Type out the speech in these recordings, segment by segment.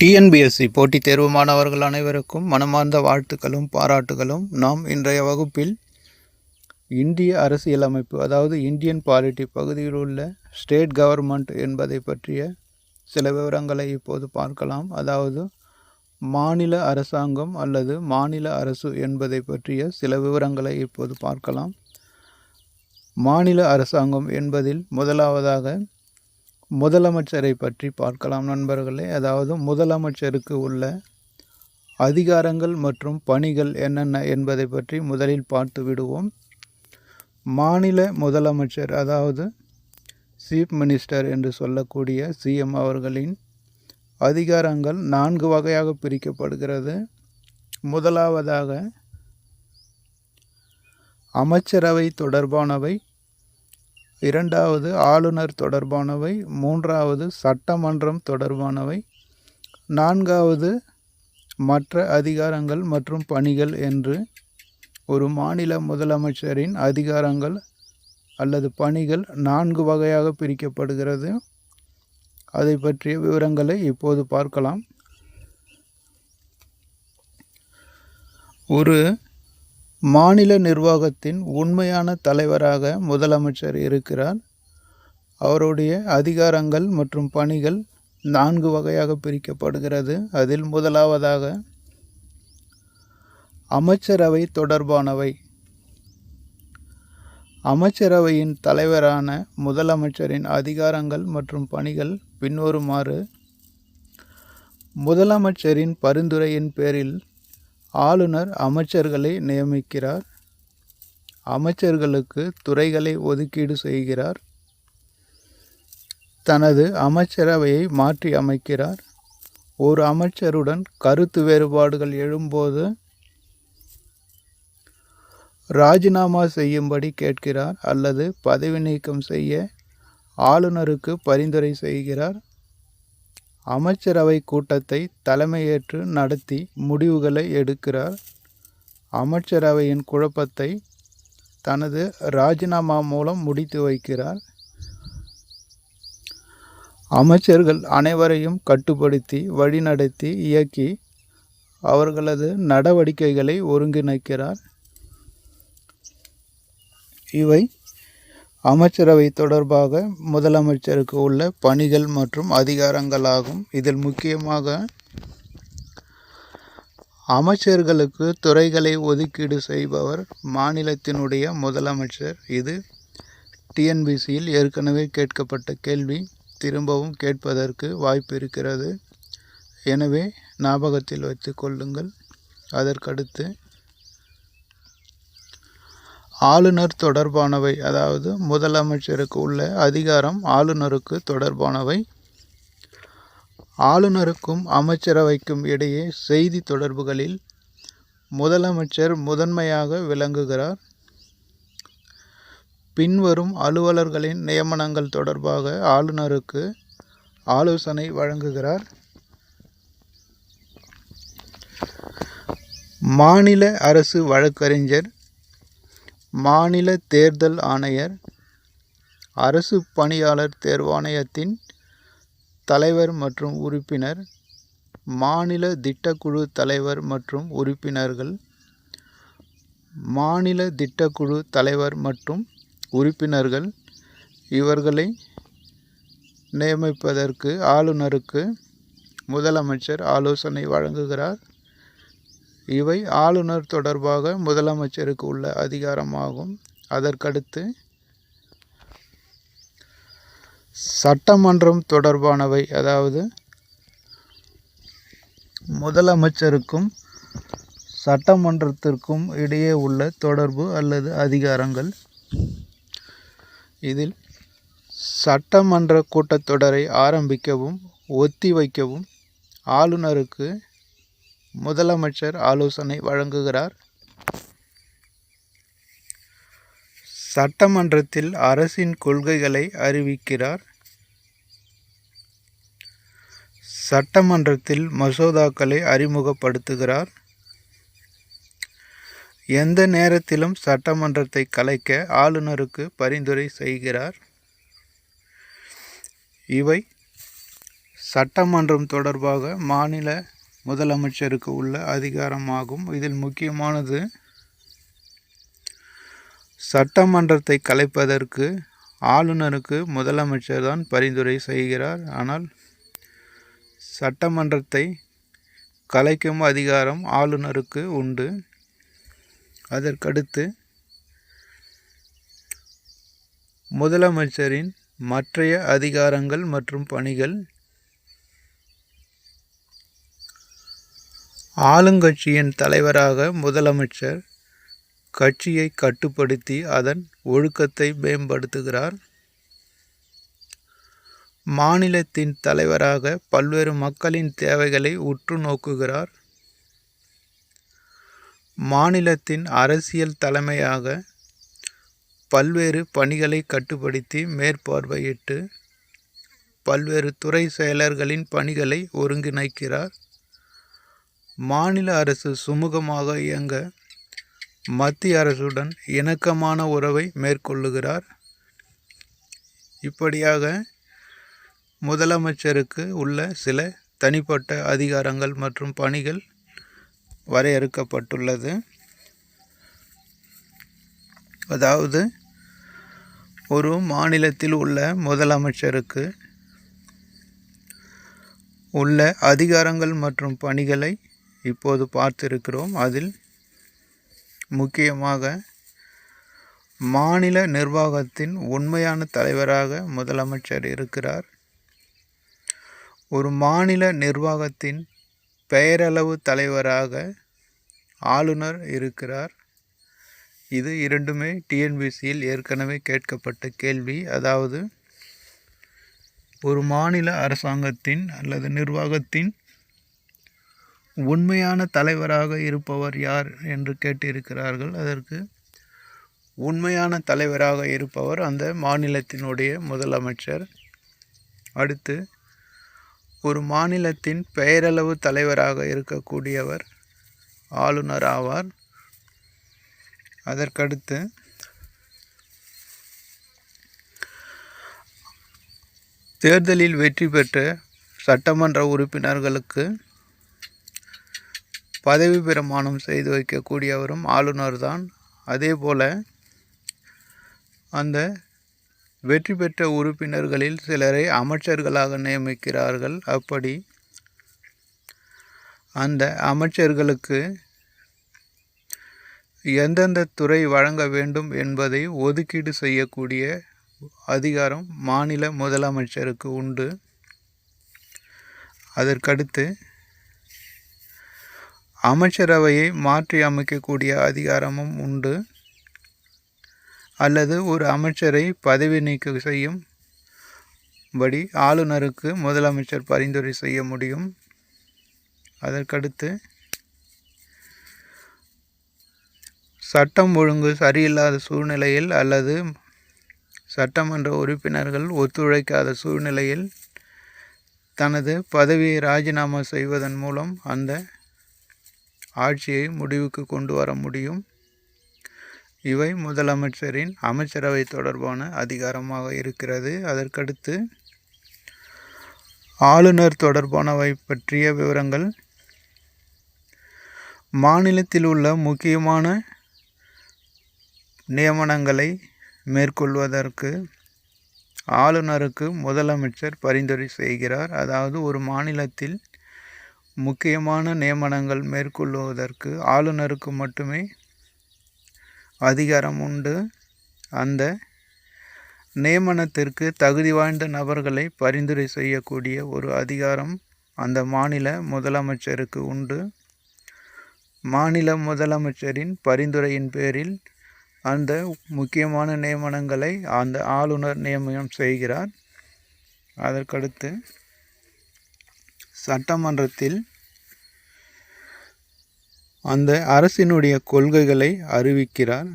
TNPSC போட்டித் தேர்வு மாணவர்கள் அனைவருக்கும் மனமார்ந்த வாழ்த்துக்களும் பாராட்டுகளும். நாம் இன்றைய வகுப்பில் இந்திய அரசியலமைப்பு, அதாவது இந்தியன் பாலிட்டி பகுதியில் உள்ள ஸ்டேட் கவர்மெண்ட் என்பதை பற்றிய சில விவரங்களை இப்போது பார்க்கலாம். அதாவது மாநில அரசாங்கம் அல்லது மாநில அரசு என்பதை பற்றிய சில விவரங்களை இப்போது பார்க்கலாம். மாநில அரசாங்கம் என்பதில் முதலாவதாக முதலமைச்சரை பற்றி பார்க்கலாம் நண்பர்களே. அதாவது முதலமைச்சருக்கு உள்ள அதிகாரங்கள் மற்றும் பணிகள் என்னென்ன என்பதை பற்றி முதலில் பார்த்து விடுவோம். மாநில முதலமைச்சர், அதாவது சீஃப் மினிஸ்டர் என்று சொல்லக்கூடிய சிஎம் அவர்களின் அதிகாரங்கள் 4 வகையாக பிரிக்கப்படுகிறது. முதலாவதாக அமைச்சரவை தொடர்பானவை, இரண்டாவது ஆளுநர் தொடர்பானவை, மூன்றாவது சட்டமன்றம் தொடர்பானவை, நான்காவது மற்ற அதிகாரங்கள் மற்றும் பணிகள் என்று ஒரு மாநில முதலமைச்சரின் அதிகாரங்கள் அல்லது பணிகள் 4 வகையாக பிரிக்கப்படுகிறது. அதை பற்றிய விவரங்களை இப்போது பார்க்கலாம். ஒரு மாநில நிர்வாகத்தின் உண்மையான தலைவராக முதலமைச்சர் இருக்கிறார். அவருடைய அதிகாரங்கள் மற்றும் பணிகள் 4 வகையாக பிரிக்கப்படுகிறது. அதில் முதலாவதாக அமைச்சரவை தொடர்பானவை. அமைச்சரவையின் தலைவரான முதலமைச்சரின் அதிகாரங்கள் மற்றும் பணிகள் பின்வருமாறு: முதலமைச்சரின் பரிந்துரையின் பேரில் ஆளுநர் அமைச்சர்களை நியமிக்கிறார். அமைச்சர்களுக்கு துறைகளை ஒதுக்கீடு செய்கிறார். தனது அமைச்சரவையை மாற்றி அமைக்கிறார். ஒரு அமைச்சருடன் கருத்து வேறுபாடுகள் எழும்போது ராஜினாமா செய்யும்படி கேட்கிறார் அல்லது பதவி நீக்கம் செய்ய ஆளுநருக்கு பரிந்துரை செய்கிறார். அமைச்சரவை கூட்டத்தை தலைமையேற்று நடத்தி முடிவுகளை எடுக்கிறார். அமைச்சரவையின் குழப்பத்தை தனது ராஜினாமா மூலம் முடித்து வைக்கிறார். அமைச்சர்கள் அனைவரையும் கட்டுப்படுத்தி வழிநடத்தி இயக்கி அவர்களது நடவடிக்கைகளை ஒருங்கிணைக்கிறார். இவை அமைச்சரவை தொடர்பாக முதலமைச்சருக்கு உள்ள பணிகள் மற்றும் அதிகாரங்களாகும். இதில் முக்கியமாக அமைச்சர்களுக்கு துறைகளை ஒதுக்கீடு செய்பவர் மாநிலத்தினுடைய முதலமைச்சர். இது டிஎன்பிசியில் ஏற்கனவே கேட்கப்பட்ட கேள்வி, திரும்பவும் கேட்பதற்கு வாய்ப்பு இருக்கிறது. எனவே ஞாபகத்தில் வைத்து கொள்ளுங்கள். அதற்கடுத்து ஆளுநர் தொடர்பானவை, அதாவது முதலமைச்சருக்கு உள்ள அதிகாரம் ஆளுநருக்கு தொடர்பானவை. ஆளுநருக்கும் அமைச்சரவைக்கும் இடையே செய்தி தொடர்புகளில் முதலமைச்சர் முதன்மையாக விளங்குகிறார். பின்வரும் அலுவலர்களின் நியமனங்கள் தொடர்பாக ஆளுநருக்கு ஆலோசனை வழங்குகிறார். மாநில அரசு வழக்கறிஞர், மாநில தேர்தல் ஆணையர், அரசு பணியாளர் தேர்வாணையத்தின் தலைவர் மற்றும் உறுப்பினர், மாநில திட்டக்குழு தலைவர் மற்றும் உறுப்பினர்கள். மாநில திட்டக்குழு தலைவர் மற்றும் உறுப்பினர்கள் இவர்களை நியமிப்பதற்கு ஆளுநருக்கு முதலமைச்சர் ஆலோசனை வழங்குகிறார். இவை ஆளுநர் தொடர்பாக முதலமைச்சருக்கு உள்ள அதிகாரமாகும். அதற்கடுத்து சட்டமன்றம் தொடர்பானவை, அதாவது முதலமைச்சருக்கும் சட்டமன்றத்திற்கும் இடையே உள்ள தொடர்பு அல்லது அதிகாரங்கள். இதில் சட்டமன்ற கூட்டத்தொடரை ஆரம்பிக்கவும் ஒத்திவைக்கவும் ஆளுநருக்கு முதலமைச்சர் ஆலோசனை வழங்குகிறார். சட்டமன்றத்தில் அரசின் கொள்கைகளை அறிவிக்கிறார். சட்டமன்றத்தில் மசோதாக்களை அறிமுகப்படுத்துகிறார். எந்த நேரத்திலும் சட்டமன்றத்தை கலைக்க ஆளுநருக்கு பரிந்துரை செய்கிறார். இவை சட்டமன்றம் தொடர்பாக மாநில முதலமைச்சருக்கு உள்ள அதிகாரமாகும். இதில் முக்கியமானது சட்டமன்றத்தை கலைப்பதற்கு ஆளுநருக்கு முதலமைச்சர் தான் பரிந்துரை செய்கிறார். ஆனால் சட்டமன்றத்தை கலைக்கும் அதிகாரம் ஆளுநருக்கு உண்டு. அதற்கடுத்து முதலமைச்சரின் மற்றைய அதிகாரங்கள் மற்றும் பணிகள் ஆளுங்கட்சியின் தலைவராக முதலமைச்சர் கட்சியை கட்டுப்படுத்தி அதன் ஒழுக்கத்தை மேம்படுத்துகிறார். மாநிலத்தின் தலைவராக பல்வேறு மக்களின் தேவைகளை உற்று நோக்குகிறார். மாநிலத்தின் அரசியல் தலைமையாக பல்வேறு பணிகளை கட்டுப்படுத்தி மேற்பார்வையிட்டு பல்வேறு துறை செயலர்களின் பணிகளை ஒருங்கிணைக்கிறார். மாநில அரசு சுமூகமாக இயங்க மத்திய அரசுடன் இணக்கமான உறவை மேற்கொள்ளுகிறார். இப்படியாக முதலமைச்சருக்கு உள்ள சில தனிப்பட்ட அதிகாரங்கள் மற்றும் பணிகள் வரையறுக்கப்பட்டுள்ளது. அதாவது ஒரு மாநிலத்தில் உள்ள முதலமைச்சருக்கு உள்ள அதிகாரங்கள் மற்றும் பணிகளை இப்போது பார்த்திருக்கிறோம். அதில் முக்கியமாக மாநில நிர்வாகத்தின் உண்மையான தலைவராக முதலமைச்சர் இருக்கிறார். ஒரு மாநில நிர்வாகத்தின் பெயரளவு தலைவராக ஆளுநர் இருக்கிறார். இது இரண்டுமே டிஎன்பிசியில் ஏற்கனவே கேட்கப்பட்ட கேள்வி. அதாவது ஒரு மாநில அரசாங்கத்தின் அல்லது நிர்வாகத்தின் உண்மையான தலைவராக இருப்பவர் யார் என்று கேட்டிருக்கிறார்கள். அதற்கு உண்மையான தலைவராக இருப்பவர் அந்த மாநிலத்தினுடைய முதலமைச்சர். அடுத்து ஒரு மாநிலத்தின் பெயரளவு தலைவராக இருக்கக்கூடியவர் ஆளுநர் ஆவார். அதற்கடுத்து தேர்தலில் வெற்றி பெற்ற சட்டமன்ற உறுப்பினர்களுக்கு பதவி பிரமாணம் செய்து வைக்கக்கூடியவரும் ஆளுநர் தான். அதே போல அந்த வெற்றி பெற்ற உறுப்பினர்களில் சிலரை அமைச்சர்களாக நியமிக்கிறார்கள். அப்படி அந்த அமைச்சர்களுக்கு எந்தெந்த துறை வழங்க வேண்டும் என்பதை ஒதுக்கீடு செய்யக்கூடிய அதிகாரம் மாநில முதலமைச்சருக்கு உண்டு. அதற்கடுத்து அமைச்சரவையை மாற்றி அமைக்கக்கூடிய அதிகாரமும் உண்டு. அல்லது ஒரு அமைச்சரை பதவி நீக்கம் செய்யும்படி ஆளுநருக்கு முதலமைச்சர் பரிந்துரை செய்ய முடியும். அதற்கடுத்து சட்டம் ஒழுங்கு சரியில்லாத சூழ்நிலையில் அல்லது சட்டமன்ற உறுப்பினர்கள் ஒத்துழைக்காத சூழ்நிலையில் தனது பதவியை ராஜினாமா செய்வதன் மூலம் அந்த ஆட்சியை முடிவுக்கு கொண்டு வர முடியும். இவை முதலமைச்சரின் அமைச்சரவை தொடர்பான அதிகாரமாக இருக்கிறது. அதற்கடுத்து ஆளுநர் தொடர்பானவை பற்றிய விவரங்கள். மாநிலத்தில் உள்ள முக்கியமான நியமனங்களை மேற்கொள்வதற்கு ஆளுநருக்கு முதலமைச்சர் பரிந்துரை செய்கிறார். அதாவது ஒரு மாநிலத்தில் முக்கியமான நியமனங்கள் மேற்கொள்வதற்கு ஆளுநருக்கு மட்டுமே அதிகாரம் உண்டு. அந்த நியமனத்திற்கு தகுதி வாய்ந்த நபர்களை பரிந்துரை செய்யக்கூடிய ஒரு அதிகாரம் அந்த மாநில முதலமைச்சருக்கு உண்டு. மாநில முதலமைச்சரின் பரிந்துரையின் பேரில் அந்த முக்கியமான நியமனங்களை அந்த ஆளுநர் நியமனம் செய்கிறார். அதற்கடுத்து சட்டமன்றத்தில் அந்த அரசினுடைய கொள்கைகளை அறிவிக்கிறார்.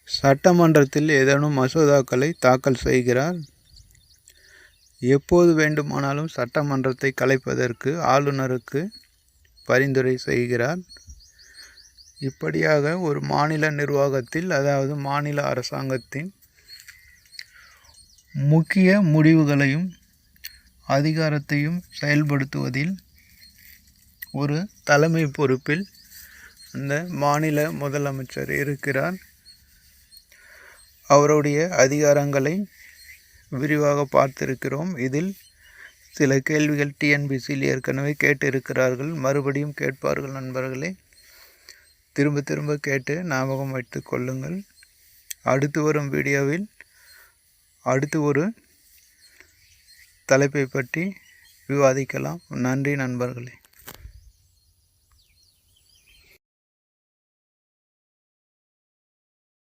சட்டமன்றத்தில் ஏதேனும் மசோதாக்களை தாக்கல் செய்கிறார். எப்போது வேண்டுமானாலும் சட்டமன்றத்தை கலைப்பதற்கு ஆளுநருக்கு பரிந்துரை செய்கிறார். இப்படியாக ஒரு மாநில நிர்வாகத்தில், அதாவது மாநில அரசாங்கத்தின் முக்கிய முடிவுகளையும் அதிகாரத்தையும் செயல்படுத்துவதில் ஒரு தலைமை பொறுப்பில் இந்த மாநில முதலமைச்சர் இருக்கிறார். அவருடைய அதிகாரங்களை விரிவாக பார்த்திருக்கிறோம். இதில் சில கேள்விகள் டிஎன்பிசியில் ஏற்கனவே கேட்டிருக்கிறார்கள், மறுபடியும் கேட்பார்கள். நண்பர்களே, திரும்ப திரும்ப கேட்டு ஞாபகம் வைத்து கொள்ளுங்கள். அடுத்து வரும் வீடியோவில் அடுத்து ஒரு தலைப்பை பற்றி விவாதிக்கலாம். நன்றி நண்பர்களே.